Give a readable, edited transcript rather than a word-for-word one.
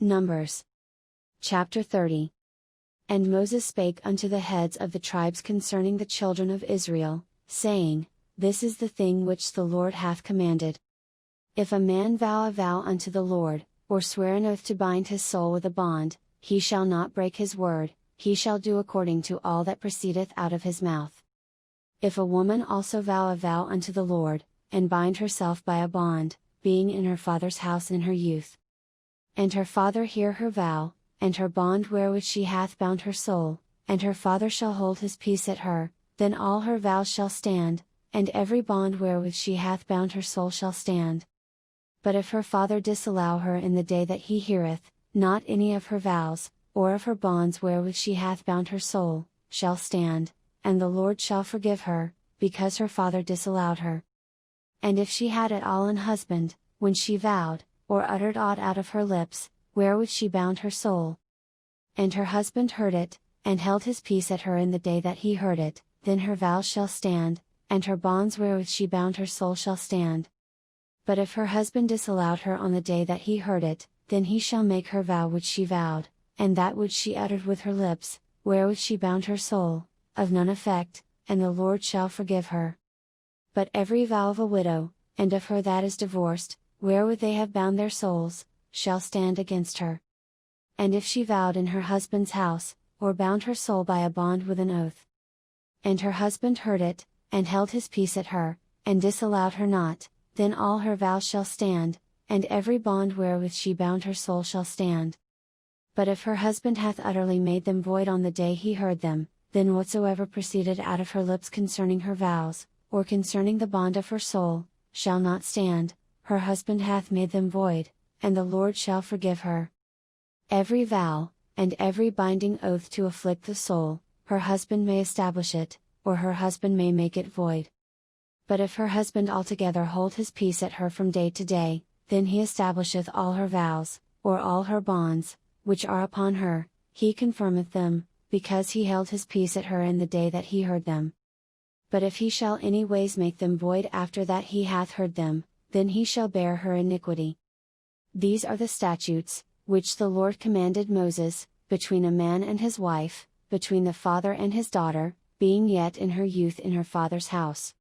Numbers. Chapter 30. And Moses spake unto the heads of the tribes concerning the children of Israel, saying, This is the thing which the Lord hath commanded. If a man vow a vow unto the Lord, or swear an oath to bind his soul with a bond, he shall not break his word, he shall do according to all that proceedeth out of his mouth. If a woman also vow a vow unto the Lord, and bind herself by a bond, being in her father's house in her youth, and her father hear her vow, and her bond wherewith she hath bound her soul, and her father shall hold his peace at her, then all her vows shall stand, and every bond wherewith she hath bound her soul shall stand. But if her father disallow her in the day that he heareth, not any of her vows, or of her bonds wherewith she hath bound her soul, shall stand, and the Lord shall forgive her, because her father disallowed her. And if she had at all an husband, when she vowed, or uttered aught out of her lips, wherewith she bound her soul, and her husband heard it, and held his peace at her in the day that he heard it, then her vows shall stand, and her bonds wherewith she bound her soul shall stand. But if her husband disallowed her on the day that he heard it, then he shall make her vow which she vowed, and that which she uttered with her lips, wherewith she bound her soul, of none effect, and the Lord shall forgive her. But every vow of a widow, and of her that is divorced, wherewith they have bound their souls, shall stand against her. And if she vowed in her husband's house, or bound her soul by a bond with an oath, and her husband heard it, and held his peace at her, and disallowed her not, then all her vows shall stand, and every bond wherewith she bound her soul shall stand. But if her husband hath utterly made them void on the day he heard them, then whatsoever proceeded out of her lips concerning her vows, or concerning the bond of her soul, shall not stand, her husband hath made them void, and the Lord shall forgive her. Every vow, and every binding oath to afflict the soul, her husband may establish it, or her husband may make it void. But if her husband altogether hold his peace at her from day to day, then he establisheth all her vows, or all her bonds, which are upon her, he confirmeth them, because he held his peace at her in the day that he heard them. But if he shall any ways make them void after that he hath heard them, then he shall bear her iniquity. These are the statutes, which the Lord commanded Moses, between a man and his wife, between the father and his daughter, being yet in her youth in her father's house.